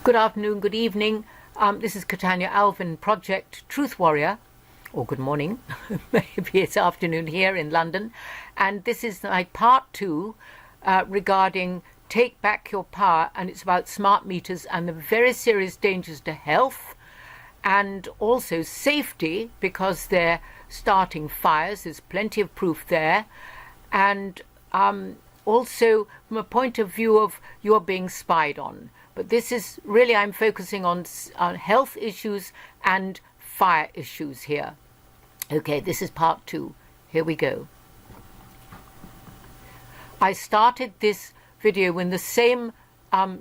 Good afternoon, good evening. This is Catania Alvin, Project Truth Warrior, or good morning, maybe it's afternoon here in London. And this is my part 2 regarding Take Back Your Power, and it's about smart meters and the very serious dangers to health and also safety, because they're starting fires. There's plenty of proof there. And also from a point of view of you're being spied on. But this is really, I'm focusing on health issues and fire issues here. Okay, this is part 2. Here we go. I started this video with the same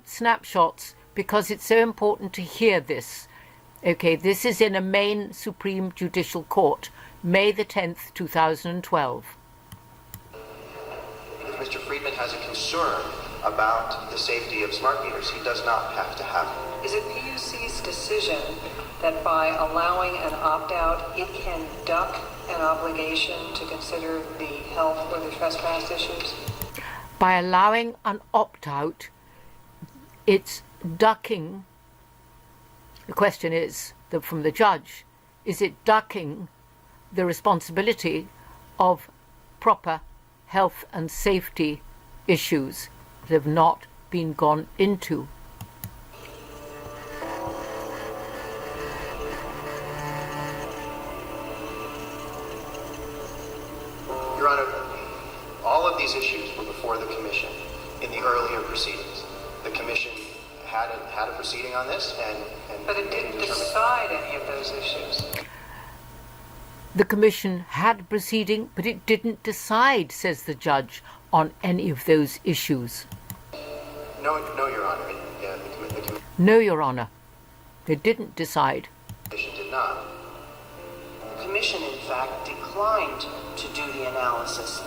snapshots because it's so important to hear this. Okay, this is in a Maine Supreme Judicial Court, May the 10th, 2012. If Mr. Friedman has a concern about the safety of smart meters, he does not have to have them. Is it PUC's decision that by allowing an opt-out, it can duck an obligation to consider the health or the trespass issues? By allowing an opt-out, it's ducking. The question is, from the judge, is it ducking the responsibility of proper health and safety issues that have not been gone into? Your Honor, all of these issues were before the Commission in the earlier proceedings. The Commission had a proceeding on this, but it didn't decide any of those issues. The Commission had a proceeding, but it didn't decide, says the judge, on any of those issues. No, Your Honor. No, Your Honor. They didn't decide. The Commission did not. The Commission, in fact, declined to do the analysis.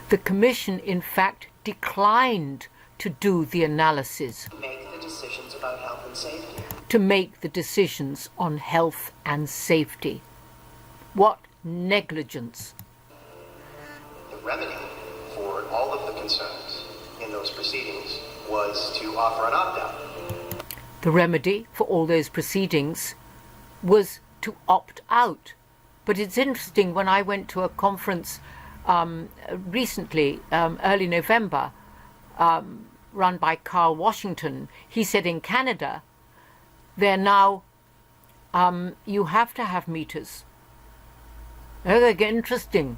The Commission, in fact, declined to do the analysis. Make the decisions about health and safety. To make the decisions on health and safety. What negligence. The remedy for all of the concerns in those proceedings was to offer an opt-out. The remedy for all those proceedings was to opt out. But it's interesting, when I went to a conference recently, early November, run by Carl Washington, he said in Canada, they're now, you have to have meters. Oh, they get interesting.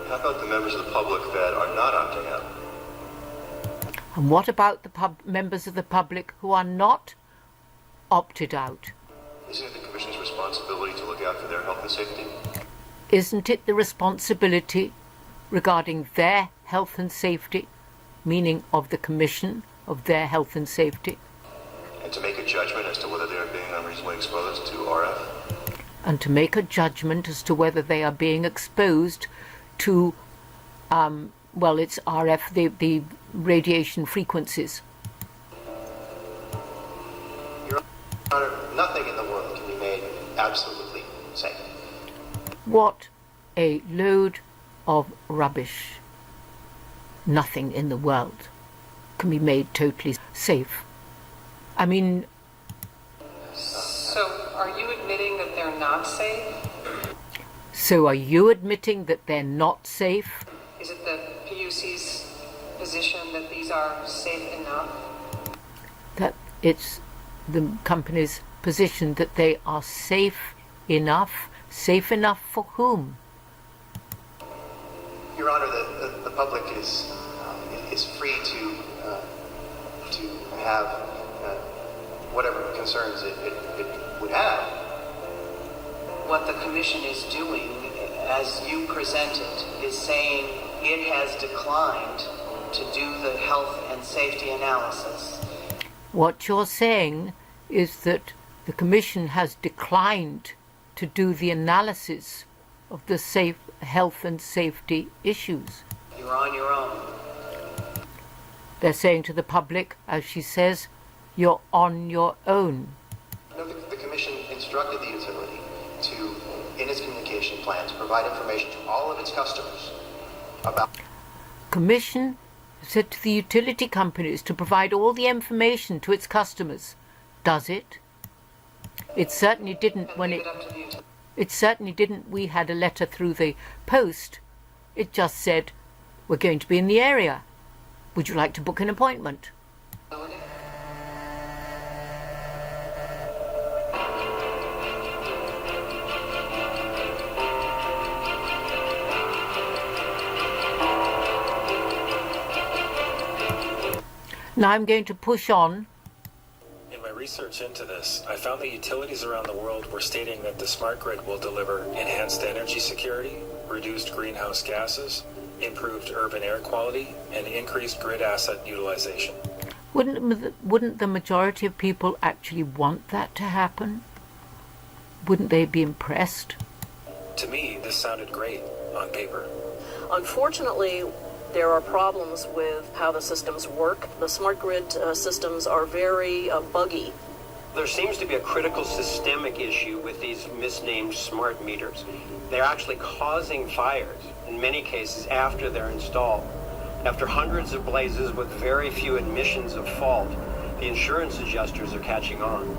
How about the members of the public that are not opting out? And what about the members of the public who are not opted out? Isn't it the Commission's responsibility to look out for their health and safety? Isn't it the responsibility regarding their health and safety, meaning of the Commission, of their health and safety? And to make a judgment as to whether they are being unreasonably exposed to RF? And to make a judgment as to whether they are being exposed to, well, it's RF, the radiation frequencies. Your Honor, nothing in the world can be made absolutely safe. What a load of rubbish. Nothing in the world can be made totally safe. I mean... So, are you admitting that they're not safe? So are you admitting that they're not safe? Is it the PUC's position that these are safe enough? That it's the company's position that they are safe enough? Safe enough for whom? Your Honor, the public is free to have whatever concerns it would have. What the Commission is doing, as you presented, is saying it has declined to do the health and safety analysis. What you're saying is that the Commission has declined to do the analysis of the health and safety issues. You're on your own. They're saying to the public, as she says, you're on your own. No, the Commission instructed the utility to, in its communication plan, to provide information to all of its customers about... Commission said to the utility companies to provide all the information to its customers. Does it? It certainly didn't when it certainly didn't. We had a letter through the post. It just said, we're going to be in the area. Would you like to book an appointment? Now I'm going to push on. In my research into this, I found that utilities around the world were stating that the smart grid will deliver enhanced energy security, reduced greenhouse gases, improved urban air quality, and increased grid asset utilization. Wouldn't the majority of people actually want that to happen? Wouldn't they be impressed? To me, this sounded great on paper. Unfortunately, there are problems with how the systems work. The smart grid systems are very buggy. There seems to be a critical systemic issue with these misnamed smart meters. They're actually causing fires, in many cases, after they're installed. After hundreds of blazes with very few admissions of fault, the insurance adjusters are catching on.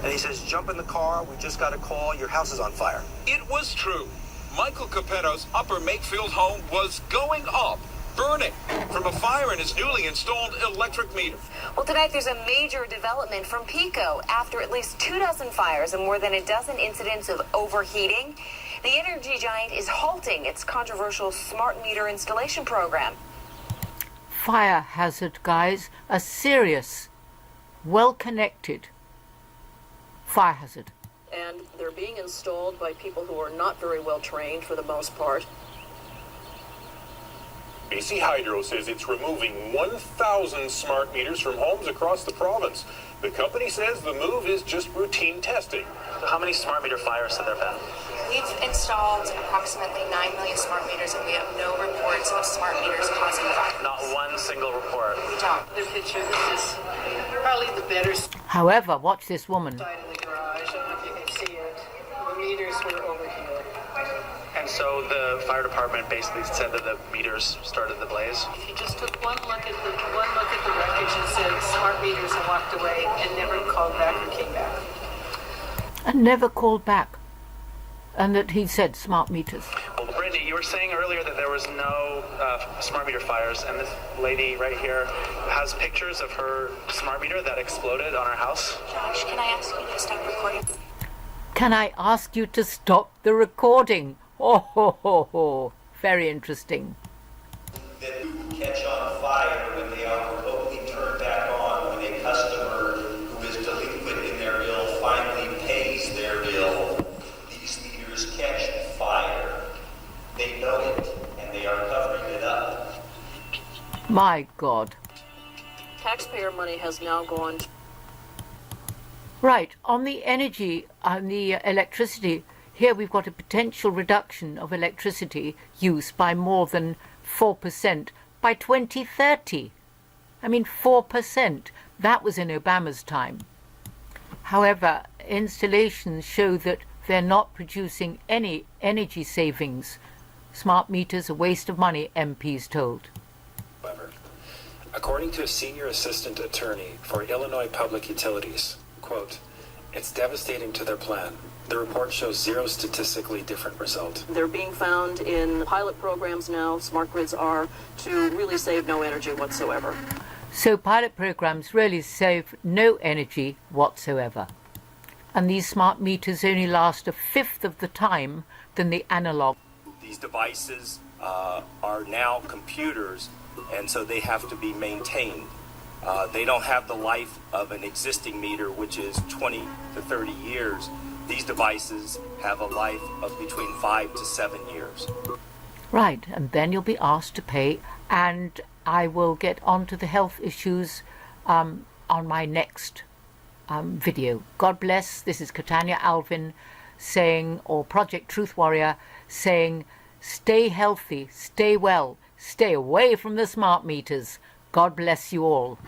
And he says, jump in the car, we just got a call, your house is on fire. It was true. Michael Capetto's Upper Makefield home was going up, burning, from a fire in his newly installed electric meter. Well, tonight there's a major development from PECO. After at least 24 fires and more than a dozen incidents of overheating, the energy giant is halting its controversial smart meter installation program. Fire hazard, guys. A serious, well-connected fire hazard. And they're being installed by people who are not very well trained for the most part. BC Hydro says it's removing 1,000 smart meters from homes across the province. The company says the move is just routine testing. How many smart meter fires have there been? We've installed approximately 9 million smart meters, and we have no reports of smart meters causing fire. Not one single report. We don't. The picture, this is probably the better However, watch this woman. side of the garage. I don't know if you can see it. The meters were over here. And so the fire department basically said that the meters started the blaze? If you just took one look at the wreckage and said smart meters and walked away and never called back or came back. And never called back. And that he said smart meters. Well, Brandy, you were saying earlier that there was no smart meter fires, and this lady right here has pictures of her smart meter that exploded on her house. Josh, can I ask you to stop recording? Can I ask you to stop the recording? Oh, ho, ho, ho. Very interesting. That catch on fire when they are remotely turned back on, when a customer who is delinquent in their bill finally pays their bill. These meters catch fire. They know it, and they are covering it up. My God. Taxpayer money has now gone. Right, on the energy, on the electricity, here we've got a potential reduction of electricity use by more than 4% by 2030. I mean, 4%. That was in Obama's time. However, installations show that they're not producing any energy savings. Smart meters, a waste of money, MPs told. However, according to a senior assistant attorney for Illinois Public Utilities, quote, it's devastating to their plan. The report shows zero statistically different result. They're being found in pilot programs now, smart grids are, to really save no energy whatsoever. So pilot programs really save no energy whatsoever. And these smart meters only last a fifth of the time than the analog. These devices are now computers, and so they have to be maintained. They don't have the life of an existing meter, which is 20 to 30 years. These devices have a life of between 5 to 7 years. Right, and then you'll be asked to pay, and I will get on to the health issues on my next video. God bless. This is Katanya Alvin saying, or Project Truth Warrior saying, stay healthy, stay well, stay away from the smart meters. God bless you all.